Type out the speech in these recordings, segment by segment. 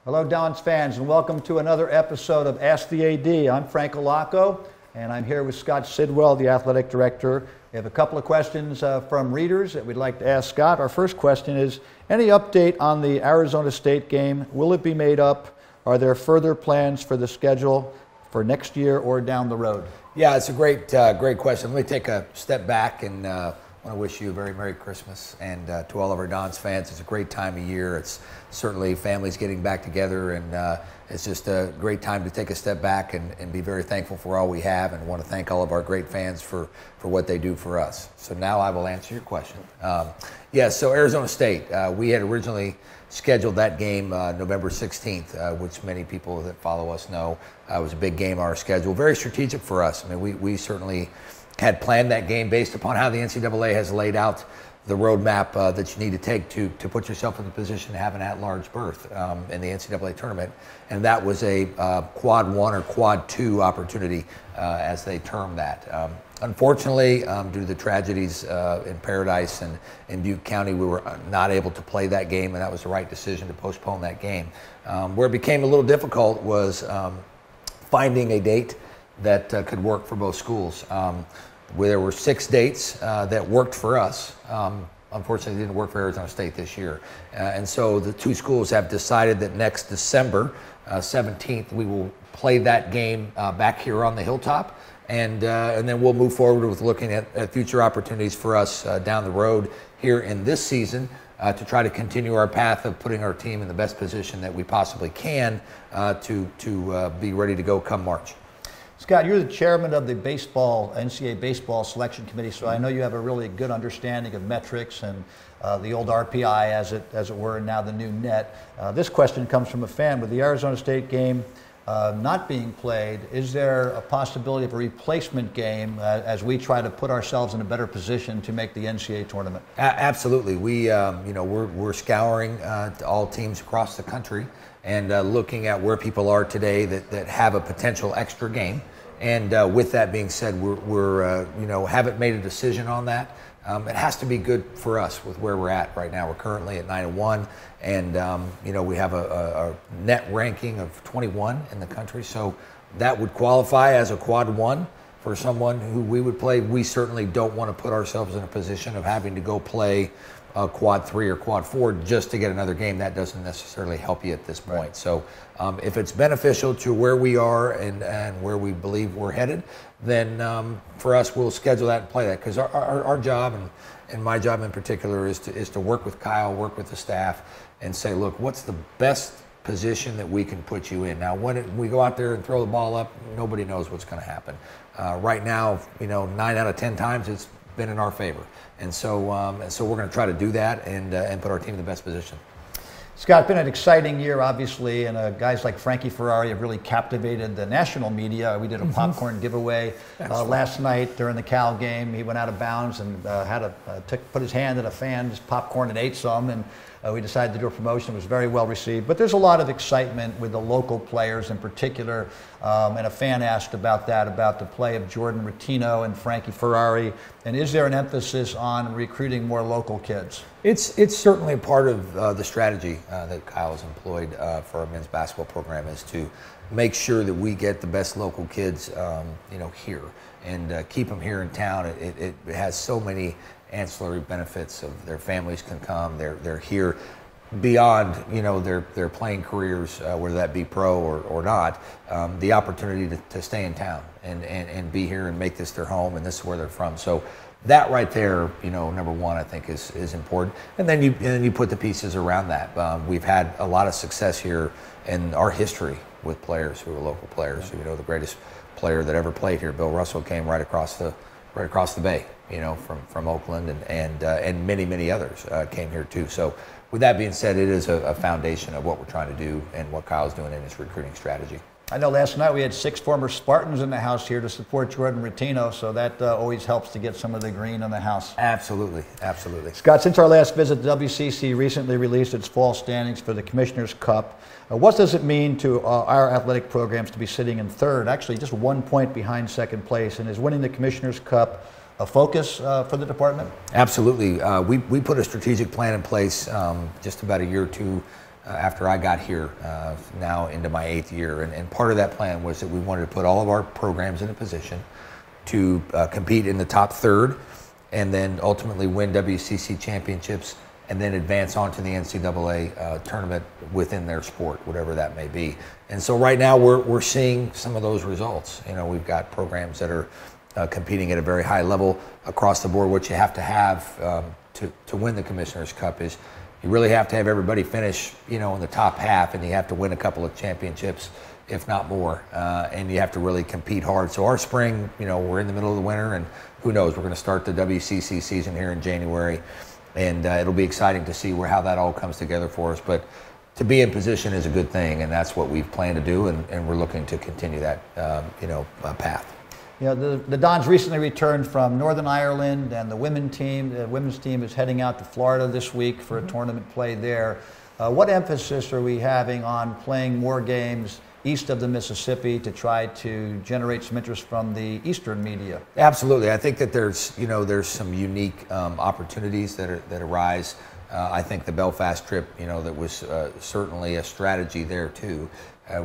Hello, Dons fans, and welcome to another episode of Ask the AD. I'm Frank Allocco, and I'm here with Scott Sidwell, the athletic director. We have a couple of questions from readers that we'd like to ask Scott. Our first question is, any update on the Arizona State game? Will it be made up? Are there further plans for the schedule for next year or down the road? Yeah, it's a great question. Let me take a step back and want to wish you a very Merry Christmas, and to all of our Dons fans, it's a great time of year. It's certainly families getting back together, and it's just a great time to take a step back and be very thankful for all we have, and want to thank all of our great fans for what they do for us. So now I will answer your question. So Arizona State, we had originally scheduled that game November 16th, which many people that follow us know was a big game on our schedule. Very strategic for us. I mean, we certainly had planned that game based upon how the NCAA has laid out the roadmap that you need to take to put yourself in the position to have an at-large berth in the NCAA tournament. And that was a quad 1 or quad 2 opportunity, as they term that. Unfortunately, due to the tragedies in Paradise and in Butte County, we were not able to play that game, and that was the right decision to postpone that game. Where it became a little difficult was finding a date that could work for both schools. Where there were 6 dates that worked for us. Unfortunately, it didn't work for Arizona State this year. And so the two schools have decided that next December 17th, we will play that game back here on the Hilltop. And then we'll move forward with looking at future opportunities for us down the road here in this season to try to continue our path of putting our team in the best position that we possibly can to be ready to go come March. Scott, you're the chairman of the NCAA baseball selection committee, so I know you have a really good understanding of metrics and the old RPI, as it were, and now the new net. This question comes from a fan. With the Arizona State game not being played, is there a possibility of a replacement game as we try to put ourselves in a better position to make the NCAA tournament? Absolutely. We're scouring all teams across the country and looking at where people are today that have a potential extra game. And with that being said, we're haven't made a decision on that. It has to be good for us with where we're at right now. We're currently at 9-1, and we have a net ranking of 21 in the country. So that would qualify as a quad 1 for someone who we would play. We certainly don't want to put ourselves in a position of having to go play a quad 3 or quad 4 just to get another game. That doesn't necessarily help you at this point. Right. So if it's beneficial to where we are and where we believe we're headed, then for us, we'll schedule that and play that. Because our job, and my job in particular, is to work with Kyle, work with the staff, and say, look, what's the best position that we can put you in? Now, when we go out there and throw the ball up, nobody knows what's going to happen. Right now, 9 out of 10 times it's been in our favor. And so we're going to try to do that and put our team in the best position. Scott, it's been an exciting year, obviously, and guys like Frankie Ferrari have really captivated the national media. We did a popcorn giveaway last night during the Cal game. He went out of bounds and put his hand in a fan's popcorn and ate some, and we decided to do a promotion. It was very well received. But there's a lot of excitement with the local players in particular, and a fan asked about the play of Jordan Rottino and Frankie Ferrari. And is there an emphasis on recruiting more local kids? It's certainly a part of the strategy that Kyle has employed for our men's basketball program, is to make sure that we get the best local kids here and keep them here in town. It has so many ancillary benefits of their families can come, they're here beyond their playing careers, whether that be pro or not, the opportunity to stay in town and be here and make this their home, and this is where they're from. So that right there, number one, I think is important. And then you put the pieces around that. We've had a lot of success here in our history with players who are local players. The greatest player that ever played here, Bill Russell, came right across the bay, from Oakland, and many others came here too. So with that being said, it is a foundation of what we're trying to do and what Kyle's doing in his recruiting strategy. I know last night we had 6 former Spartans in the house here to support Jordan Rottino, so that always helps to get some of the green in the house. Absolutely. Scott, since our last visit, the WCC recently released its fall standings for the Commissioner's Cup. What does it mean to our athletic programs to be sitting in third, actually just 1 point behind second place, and is winning the Commissioner's Cup a focus for the department? Absolutely. We put a strategic plan in place just about a year or two after I got here, now into my 8th year. And part of that plan was that we wanted to put all of our programs in a position to compete in the top third, and then ultimately win WCC championships, and then advance on to the NCAA tournament within their sport, whatever that may be. And so right now we're seeing some of those results. You know, we've got programs that are competing at a very high level across the board. What you have to have to win the Commissioner's Cup is you really have to have everybody finish, you know, in the top half, and you have to win a couple of championships, if not more, and you have to really compete hard. So our spring, you know, we're in the middle of the winter, and who knows, we're going to start the WCC season here in January, and it'll be exciting to see how that all comes together for us. But to be in position is a good thing, and that's what we've planned to do, and we're looking to continue that, path. You know, the Dons recently returned from Northern Ireland, and the women's team is heading out to Florida this week for a tournament play there. What emphasis are we having on playing more games east of the Mississippi to try to generate some interest from the Eastern media? Absolutely. I think that there's some unique opportunities that arise. I think the Belfast trip, that was certainly a strategy there too.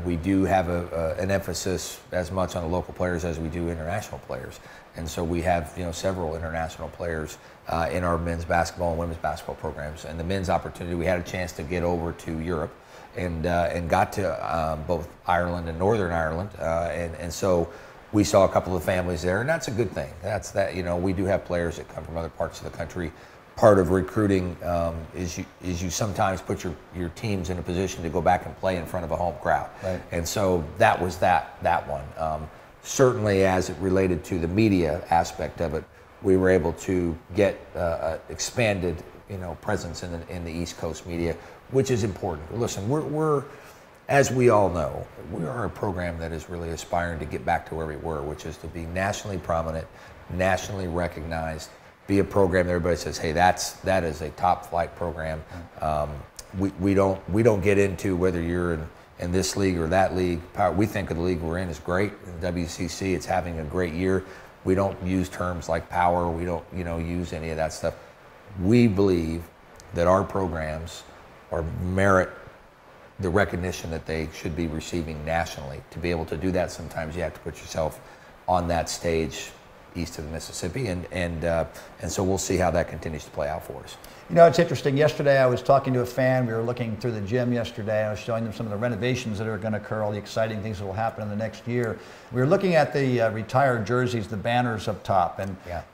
We do have an emphasis as much on the local players as we do international players. And so we have, several international players in our men's basketball and women's basketball programs. And the men's opportunity, we had a chance to get over to Europe and got to both Ireland and Northern Ireland. And so we saw a couple of families there, and that's a good thing. We do have players that come from other parts of the country. Part of recruiting is you sometimes put your teams in a position to go back and play in front of a home crowd. Right. And so that was that one. Certainly as it related to the media aspect of it, we were able to get expanded presence in the East Coast media, which is important. Listen, we're as we all know, we are a program that is really aspiring to get back to where we were, which is to be nationally prominent, nationally recognized, be a program that everybody says, hey, that is a top flight program. We don't get into whether you're in this league or that league. We think of the league we're in is great. In WCC, it's having a great year. We don't use terms like power. We don't use any of that stuff. We believe that our programs merit the recognition that they should be receiving nationally. To be able to do that, sometimes you have to put yourself on that stage east of the Mississippi, and so we'll see how that continues to play out for us. It's interesting. Yesterday I was talking to a fan. We were looking through the gym yesterday. I was showing them some of the renovations that are going to occur, all the exciting things that will happen in the next year. We were looking at the retired jerseys, the banners up top,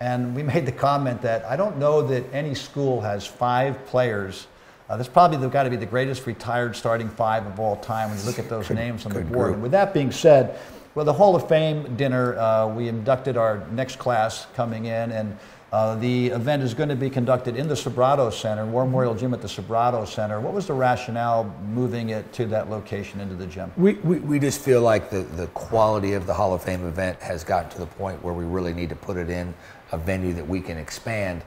and we made the comment that I don't know that any school has 5 players. That's probably got to be the greatest retired starting 5 of all time when you look at those names on the board. And with that being said, well, the Hall of Fame dinner, we inducted our next class coming in, and the event is going to be conducted in the Sobrato Center, War Memorial Gym at the Sobrato Center. What was the rationale moving it to that location into the gym? We just feel like the quality of the Hall of Fame event has gotten to the point where we really need to put it in a venue that we can expand.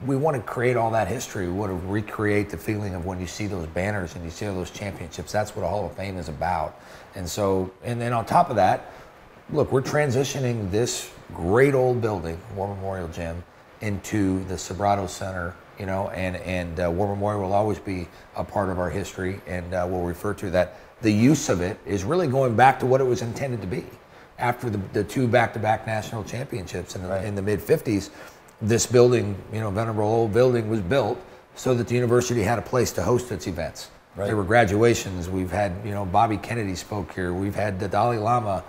We want to create all that history. We want to recreate the feeling of when you see those banners and you see all those championships. That's what a Hall of Fame is about. And then on top of that, look, we're transitioning this great old building, War Memorial Gym, into the Sobrato Center, and War Memorial will always be a part of our history, and we'll refer to that. The use of it is really going back to what it was intended to be. After the 2 back-to-back national championships in the mid-50s, this building, venerable old building, was built so that the university had a place to host its events. Right. There were graduations. We've had, Bobby Kennedy spoke here. We've had the Dalai Lama,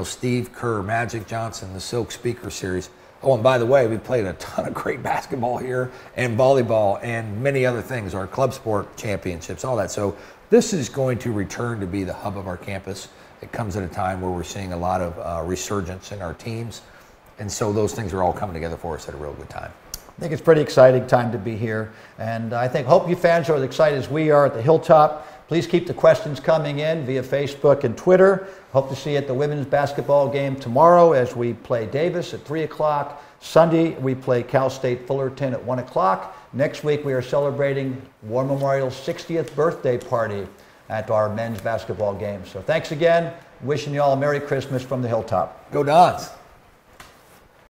Steve Kerr, Magic Johnson, the Silk Speaker Series. Oh, and by the way, we played a ton of great basketball here and volleyball and many other things, our club sport championships, all that. So this is going to return to be the hub of our campus. It comes at a time where we're seeing a lot of resurgence in our teams. And so those things are all coming together for us at a real good time. I think it's a pretty exciting time to be here. And I hope you fans are as excited as we are at the Hilltop. Please keep the questions coming in via Facebook and Twitter. Hope to see you at the women's basketball game tomorrow as we play Davis at 3 o'clock. Sunday, we play Cal State Fullerton at 1 o'clock. Next week, we are celebrating War Memorial's 60th birthday party at our men's basketball game. So thanks again. Wishing you all a Merry Christmas from the Hilltop. Go Dons.